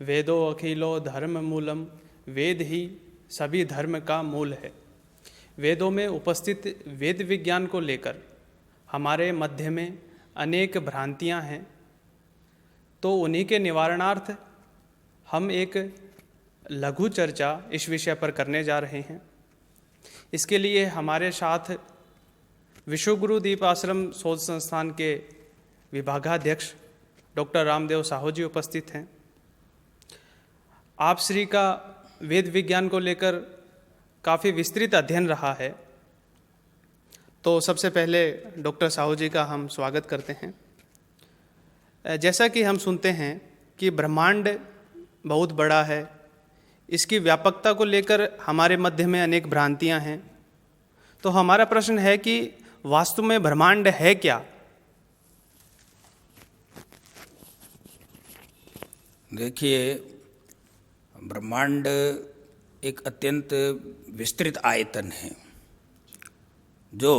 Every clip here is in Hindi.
वेदो अखिलो धर्म मूलम, वेद ही सभी धर्म का मूल है। वेदों में उपस्थित वेद विज्ञान को लेकर हमारे मध्य में अनेक भ्रांतियां हैं, तो उन्हीं के निवारणार्थ हम एक लघु चर्चा इस विषय पर करने जा रहे हैं। इसके लिए हमारे साथ विश्वगुरु दीप आश्रम शोध संस्थान के विभागाध्यक्ष डॉक्टर रामदेव साहू जी उपस्थित हैं। आप श्री का वेद विज्ञान को लेकर काफ़ी विस्तृत अध्ययन रहा है, तो सबसे पहले डॉक्टर साहू जी का हम स्वागत करते हैं। जैसा कि हम सुनते हैं कि ब्रह्मांड बहुत बड़ा है, इसकी व्यापकता को लेकर हमारे मध्य में अनेक भ्रांतियां हैं। तो हमारा प्रश्न है कि वास्तव में ब्रह्मांड है क्या? देखिए, ब्रह्मांड एक अत्यंत विस्तृत आयतन है जो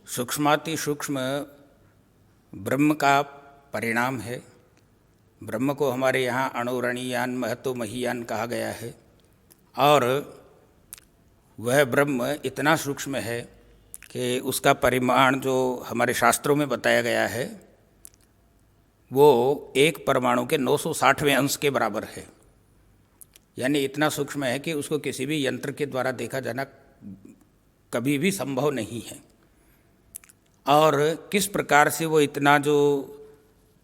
सूक्ष्माति सूक्ष्म ब्रह्म का परिणाम है। ब्रह्म को हमारे यहाँ अणुरणीयान महतो महीयान कहा गया है, और वह ब्रह्म इतना सूक्ष्म है कि उसका परिमाण जो हमारे शास्त्रों में बताया गया है वो एक परमाणु के 960वें अंश के बराबर है। यानी इतना सूक्ष्म है कि उसको किसी भी यंत्र के द्वारा देखा जाना कभी भी संभव नहीं है। और किस प्रकार से वो इतना जो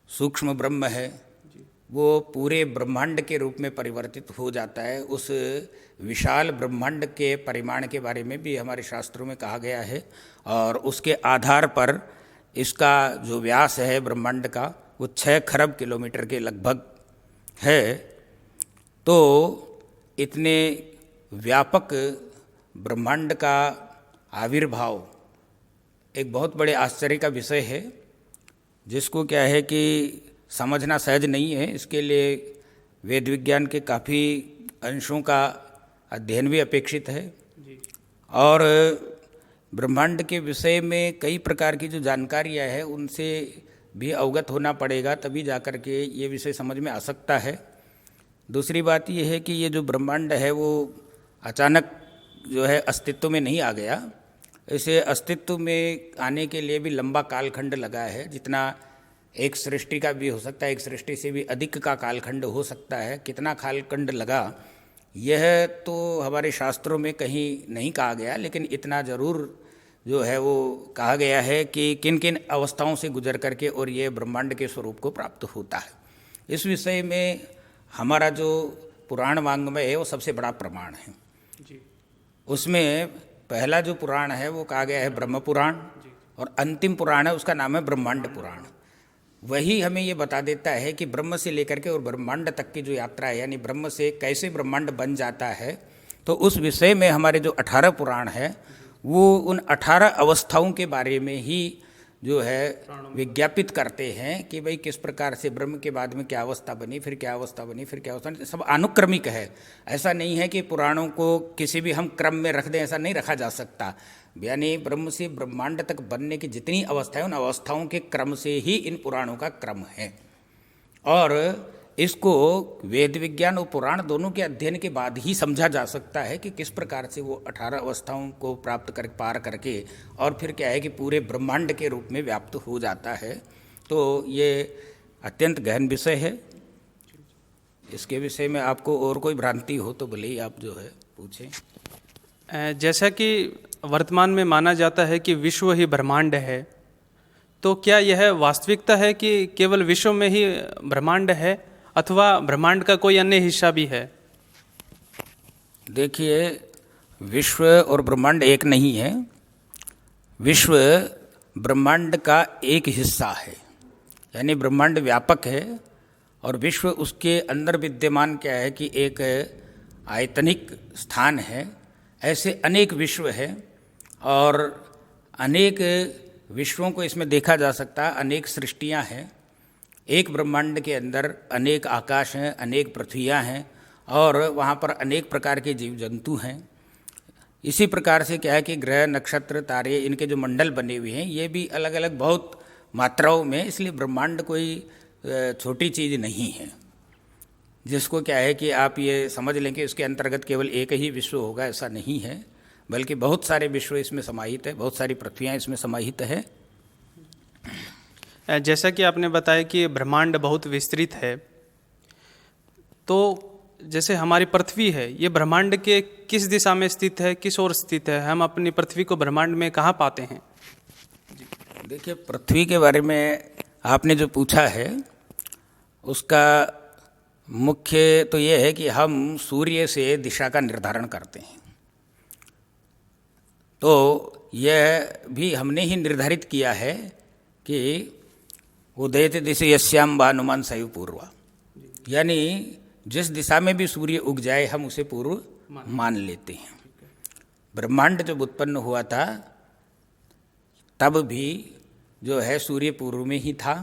सूक्ष्म ब्रह्म है वो पूरे ब्रह्मांड के रूप में परिवर्तित हो जाता है, उस विशाल ब्रह्मांड के परिमाण के बारे में भी हमारे शास्त्रों में कहा गया है। और उसके आधार पर इसका जो व्यास है ब्रह्मांड का वो 6 खरब किलोमीटर के लगभग है। तो इतने व्यापक ब्रह्मांड का आविर्भाव एक बहुत बड़े आश्चर्य का विषय है, जिसको क्या है कि समझना सहज नहीं है। इसके लिए वेद विज्ञान के काफ़ी अंशों का अध्ययन भी अपेक्षित है। और ब्रह्मांड के विषय में कई प्रकार की जो जानकारियाँ हैं उनसे भी अवगत होना पड़ेगा, तभी जाकर के ये विषय समझ में आ सकता है। दूसरी बात ये है कि ये जो ब्रह्मांड है वो अचानक जो है अस्तित्व में नहीं आ गया। इसे अस्तित्व में आने के लिए भी लंबा कालखंड लगा है, जितना एक सृष्टि का भी हो सकता है, एक सृष्टि से भी अधिक का कालखंड हो सकता है। कितना कालखंड लगा यह तो हमारे शास्त्रों में कहीं नहीं कहा गया, लेकिन इतना ज़रूर जो है वो कहा गया है कि किन किन अवस्थाओं से गुजर करके और ये ब्रह्मांड के स्वरूप को प्राप्त होता है। इस विषय में हमारा जो पुराण वाङ्मय है वो सबसे बड़ा प्रमाण है। उसमें पहला जो पुराण है वो कहा गया है ब्रह्म पुराण, और अंतिम पुराण है उसका नाम है ब्रह्मांड पुराण। वही हमें ये बता देता है कि ब्रह्म से लेकर के और ब्रह्मांड तक की जो यात्रा है, यानी ब्रह्म से कैसे ब्रह्मांड बन जाता है, तो उस विषय में हमारे जो 18 पुराण है वो उन 18 अवस्थाओं के बारे में ही जो है विज्ञापित करते हैं कि भाई किस प्रकार से ब्रह्म के बाद में क्या अवस्था बनी, फिर क्या अवस्था बनी, फिर क्या अवस्था, सब अनुक्रमिक है। ऐसा नहीं है कि पुराणों को किसी भी हम क्रम में रख दें, ऐसा नहीं रखा जा सकता। यानी ब्रह्म से ब्रह्मांड तक बनने की जितनी अवस्थाएं, उन अवस्थाओं के क्रम से ही इन पुराणों का क्रम है। और इसको वेद विज्ञान और पुराण दोनों के अध्ययन के बाद ही समझा जा सकता है कि किस प्रकार से वो 18 अवस्थाओं को प्राप्त कर पार करके और फिर क्या है कि पूरे ब्रह्मांड के रूप में व्याप्त हो जाता है। तो ये अत्यंत गहन विषय है। इसके विषय में आपको और कोई भ्रांति हो तो भले ही आप जो है पूछें। जैसा कि वर्तमान में माना जाता है कि विश्व ही ब्रह्मांड है, तो क्या यह वास्तविकता है कि केवल विश्व में ही ब्रह्मांड है अथवा ब्रह्मांड का कोई अन्य हिस्सा भी है? देखिए, विश्व और ब्रह्मांड एक नहीं है। विश्व ब्रह्मांड का एक हिस्सा है, यानी ब्रह्मांड व्यापक है और विश्व उसके अंदर विद्यमान क्या है कि एक आयतनिक स्थान है। ऐसे अनेक विश्व है और अनेक विश्वों को इसमें देखा जा सकता है। अनेक सृष्टियां हैं। एक ब्रह्मांड के अंदर अनेक आकाश हैं, अनेक पृथ्वियां हैं और वहाँ पर अनेक प्रकार के जीव जंतु हैं। इसी प्रकार से क्या है कि ग्रह, नक्षत्र, तारे, इनके जो मंडल बने हुए हैं ये भी अलग अलग बहुत मात्राओं में, इसलिए ब्रह्मांड कोई छोटी चीज़ नहीं है। जिसको क्या है कि आप ये समझ लें कि इसके अंतर्गत केवल एक ही विश्व होगा, ऐसा नहीं है, बल्कि बहुत सारे विश्व इसमें समाहित है, बहुत सारी पृथ्वियाँ इसमें समाहित है। जैसा कि आपने बताया कि ब्रह्मांड बहुत विस्तृत है, तो जैसे हमारी पृथ्वी है, ये ब्रह्मांड के किस दिशा में स्थित है, किस ओर स्थित है? हम अपनी पृथ्वी को ब्रह्मांड में कहाँ पाते हैं? देखिए, पृथ्वी के बारे में आपने जो पूछा है उसका मुख्य तो ये है कि हम सूर्य से दिशा का निर्धारण करते हैं। तो यह भी हमने ही निर्धारित किया है कि उदयत दिशा यस्याम भानुमान सयु पूर्वा, यानी जिस दिशा में भी सूर्य उग जाए हम उसे पूर्व मान लेते हैं। ब्रह्मांड जब उत्पन्न हुआ था तब भी जो है सूर्य पूर्व में ही था,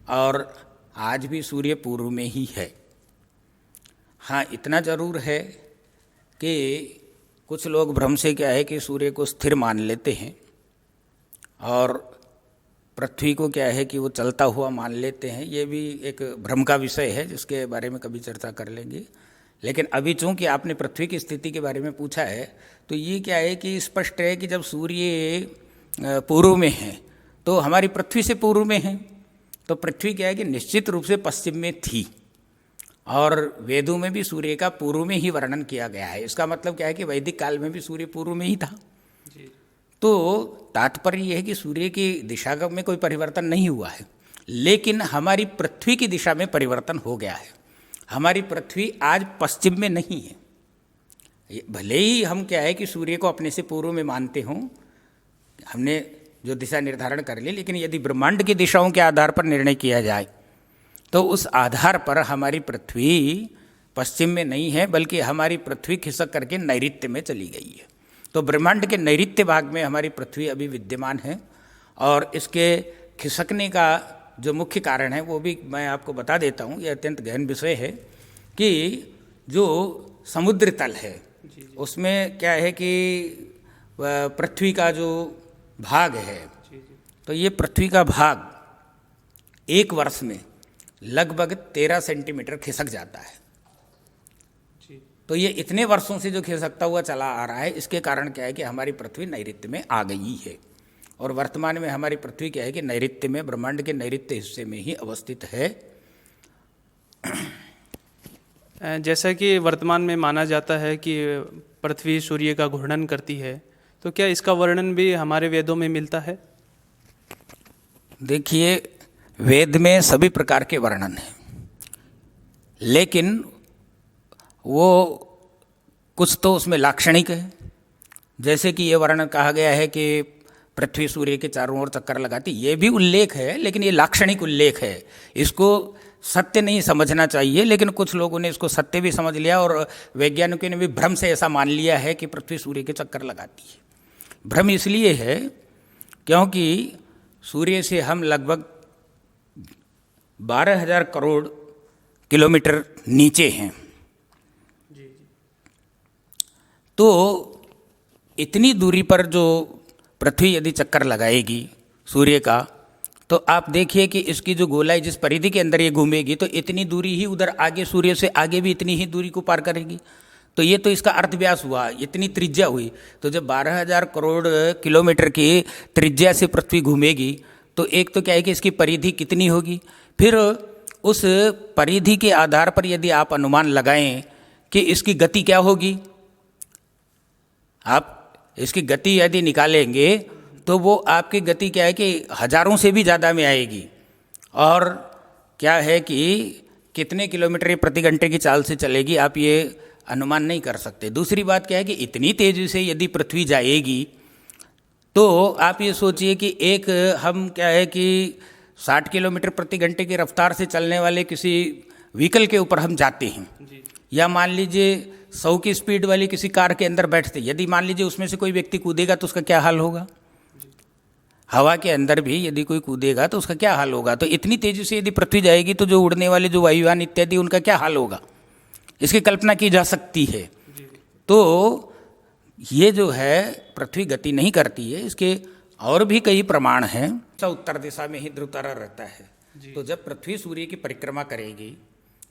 और आज भी सूर्य पूर्व में ही है। हाँ, इतना जरूर है कि कुछ लोग भ्रम से क्या है कि सूर्य को स्थिर मान लेते हैं और पृथ्वी को क्या है कि वो चलता हुआ मान लेते हैं। ये भी एक भ्रम का विषय है जिसके बारे में कभी चर्चा कर लेंगे। लेकिन अभी चूंकि आपने पृथ्वी की स्थिति के बारे में पूछा है, तो ये क्या है कि स्पष्ट है कि जब सूर्य पूर्व में है तो हमारी पृथ्वी से पूर्व में है, तो पृथ्वी क्या है कि निश्चित रूप से पश्चिम में थी, और वेदों में भी सूर्य का पूर्व में ही वर्णन किया गया है। इसका मतलब क्या है कि वैदिक काल में भी सूर्य पूर्व में ही था। तो तात्पर्य यह है कि सूर्य की दिशा में कोई परिवर्तन नहीं हुआ है, लेकिन हमारी पृथ्वी की दिशा में परिवर्तन हो गया है। हमारी पृथ्वी आज पश्चिम में नहीं है। भले ही हम क्या है कि सूर्य को अपने से पूर्व में मानते हों, हमने जो दिशा निर्धारण कर ली, लेकिन यदि ब्रह्मांड की दिशाओं के आधार पर निर्णय किया जाए तो उस आधार पर हमारी पृथ्वी पश्चिम में नहीं है, बल्कि हमारी पृथ्वी खिसक करके नैऋत्य में चली गई है। तो ब्रह्मांड के नैऋत्य भाग में हमारी पृथ्वी अभी विद्यमान है, और इसके खिसकने का जो मुख्य कारण है वो भी मैं आपको बता देता हूँ। यह अत्यंत गहन विषय है कि जो समुद्र तल है उसमें क्या है कि पृथ्वी का जो भाग है, तो ये पृथ्वी का भाग एक वर्ष में लगभग 13 सेंटीमीटर खिसक जाता है। तो ये इतने वर्षों से जो खिसकता हुआ चला आ रहा है, इसके कारण क्या है कि हमारी पृथ्वी नैऋत्य में आ गई है, और वर्तमान में हमारी पृथ्वी क्या है कि नैऋत्य में, ब्रह्मांड के नैऋत्य हिस्से में ही अवस्थित है। जैसा कि वर्तमान में माना जाता है कि पृथ्वी सूर्य का घूर्णन करती है, तो क्या इसका वर्णन भी हमारे वेदों में मिलता है? देखिए, वेद में सभी प्रकार के वर्णन हैं, लेकिन वो कुछ तो उसमें लाक्षणिक है। जैसे कि ये वर्णन कहा गया है कि पृथ्वी सूर्य के चारों ओर चक्कर लगाती, ये भी उल्लेख है, लेकिन ये लाक्षणिक उल्लेख है। इसको सत्य नहीं समझना चाहिए, लेकिन कुछ लोगों ने इसको सत्य भी समझ लिया, और वैज्ञानिकों ने भी भ्रम से ऐसा मान लिया है कि पृथ्वी सूर्य के चक्कर लगाती है। भ्रम इसलिए है क्योंकि सूर्य से हम लगभग 12,000 करोड़ किलोमीटर नीचे हैं। तो इतनी दूरी पर जो पृथ्वी यदि चक्कर लगाएगी सूर्य का, तो आप देखिए कि इसकी जो गोलाई जिस परिधि के अंदर ये घूमेगी, तो इतनी दूरी ही उधर आगे सूर्य से आगे भी इतनी ही दूरी को पार करेगी। तो ये तो इसका अर्थव्यास हुआ, इतनी त्रिज्या हुई। तो जब 12,000 करोड़ किलोमीटर की त्रिज्या से पृथ्वी घूमेगी, तो एक तो क्या है कि इसकी परिधि कितनी होगी, फिर उस परिधि के आधार पर यदि आप अनुमान लगाएं कि इसकी गति क्या होगी, आप इसकी गति यदि निकालेंगे तो वो आपकी गति क्या है कि हजारों से भी ज़्यादा में आएगी, और क्या है कि कितने किलोमीटर प्रति घंटे की चाल से चलेगी आप ये अनुमान नहीं कर सकते। दूसरी बात क्या है कि इतनी तेज़ी से यदि पृथ्वी जाएगी, तो आप ये सोचिए कि एक हम क्या है कि 60 किलोमीटर प्रति घंटे की रफ्तार से चलने वाले किसी व्हीकल के ऊपर हम जाते हैं, या मान लीजिए 100 की स्पीड वाली किसी कार के अंदर बैठते, यदि मान लीजिए उसमें से कोई व्यक्ति कूदेगा तो उसका क्या हाल होगा। हवा के अंदर भी यदि कोई कूदेगा तो उसका क्या हाल होगा। तो इतनी तेज़ी से यदि पृथ्वी जाएगी तो जो उड़ने वाले जो वायुयान इत्यादि उनका क्या हाल होगा, इसकी कल्पना की जा सकती है। तो ये जो है पृथ्वी गति नहीं करती है, इसके और भी कई प्रमाण हैं। उत्तर दिशा में ही ध्रुव तारा रहता है। तो जब पृथ्वी सूर्य की परिक्रमा करेगी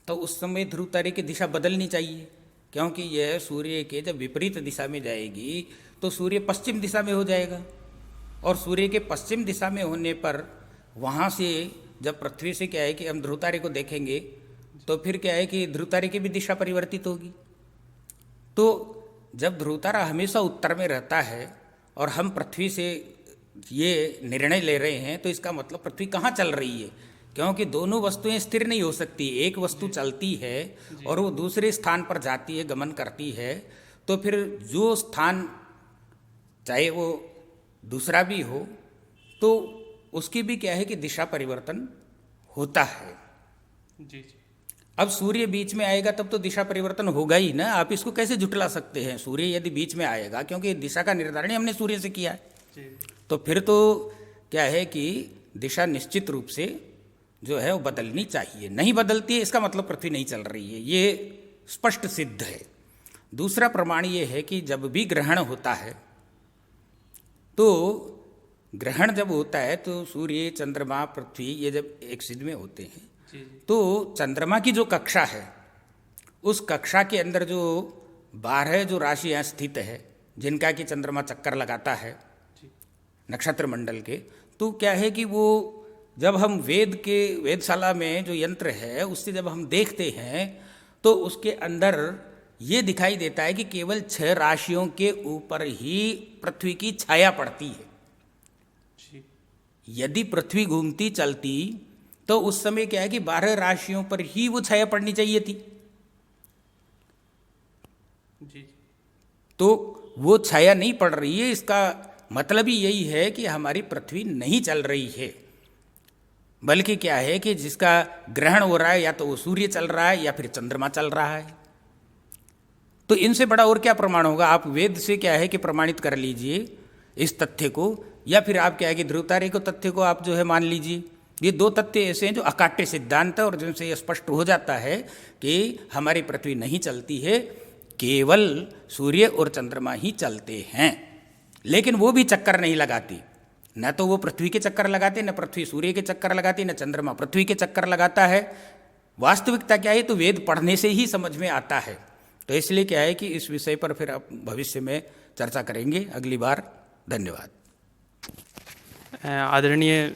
तो उस समय ध्रुव तारे की दिशा बदलनी चाहिए, क्योंकि यह सूर्य के जब विपरीत दिशा में जाएगी तो सूर्य पश्चिम दिशा में हो जाएगा, और सूर्य के पश्चिम दिशा में होने पर वहाँ से जब पृथ्वी से क्या है कि हम ध्रुव तारे को देखेंगे तो फिर क्या है कि ध्रुव तारे की भी दिशा परिवर्तित होगी। तो जब ध्रुव तारा हमेशा उत्तर में रहता है और हम पृथ्वी से ये निर्णय ले रहे हैं, तो इसका मतलब पृथ्वी कहाँ चल रही है, क्योंकि दोनों वस्तुएं स्थिर नहीं हो सकती। एक वस्तु चलती है और वो दूसरे स्थान पर जाती है, गमन करती है, तो फिर जो स्थान चाहे वो दूसरा भी हो तो उसकी भी क्या है कि दिशा परिवर्तन होता है। जी। अब सूर्य बीच में आएगा तब तो दिशा परिवर्तन होगा ही ना, आप इसको कैसे झुटला सकते हैं। सूर्य यदि बीच में आएगा, क्योंकि दिशा का निर्धारण हमने सूर्य से किया है, तो फिर तो क्या है कि दिशा निश्चित रूप से जो है वो बदलनी चाहिए। नहीं बदलती है इसका मतलब पृथ्वी नहीं चल रही है, ये स्पष्ट सिद्ध है। दूसरा प्रमाण ये है कि जब भी ग्रहण होता है, तो ग्रहण जब होता है तो सूर्य, चंद्रमा, पृथ्वी ये जब एक सिद्ध में होते हैं, तो चंद्रमा की जो कक्षा है उस कक्षा के अंदर जो 12 जो राशियाँ स्थित है, जिनका कि चंद्रमा चक्कर लगाता है नक्षत्र मंडल के, तो क्या है कि वो जब हम वेदशाला में जो यंत्र है उससे जब हम देखते हैं तो उसके अंदर ये दिखाई देता है कि केवल 6 राशियों के ऊपर ही पृथ्वी की छाया पड़ती है। यदि पृथ्वी घूमती चलती तो उस समय क्या है कि 12 राशियों पर ही वो छाया पड़नी चाहिए थी। जी। तो वो छाया नहीं पड़ रही है, इसका मतलब ही यही है कि हमारी पृथ्वी नहीं चल रही है, बल्कि क्या है कि जिसका ग्रहण हो रहा है या तो वो सूर्य चल रहा है या फिर चंद्रमा चल रहा है। तो इनसे बड़ा और क्या प्रमाण होगा। आप वेद से क्या है कि प्रमाणित कर लीजिए इस तथ्य को, या फिर आप क्या है कि ध्रुव तारे को तथ्य को आप जो है मान लीजिए। ये 2 तथ्य ऐसे हैं जो अकाट्य सिद्धांत है और जिनसे ये स्पष्ट हो जाता है कि हमारी पृथ्वी नहीं चलती है, केवल सूर्य और चंद्रमा ही चलते हैं। लेकिन वो भी चक्कर नहीं लगाती, न तो वो पृथ्वी के चक्कर लगाते, न पृथ्वी सूर्य के चक्कर लगाती, न चंद्रमा पृथ्वी के चक्कर लगाता है। वास्तविकता क्या है तो वेद पढ़ने से ही समझ में आता है। तो इसलिए क्या है कि इस विषय पर फिर आप भविष्य में चर्चा करेंगे अगली बार। धन्यवाद। आदरणीय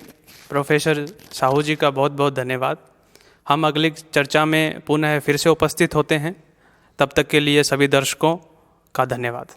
प्रोफेसर साहू जी का बहुत बहुत धन्यवाद। हम अगली चर्चा में पुनः फिर से उपस्थित होते हैं, तब तक के लिए सभी दर्शकों का धन्यवाद।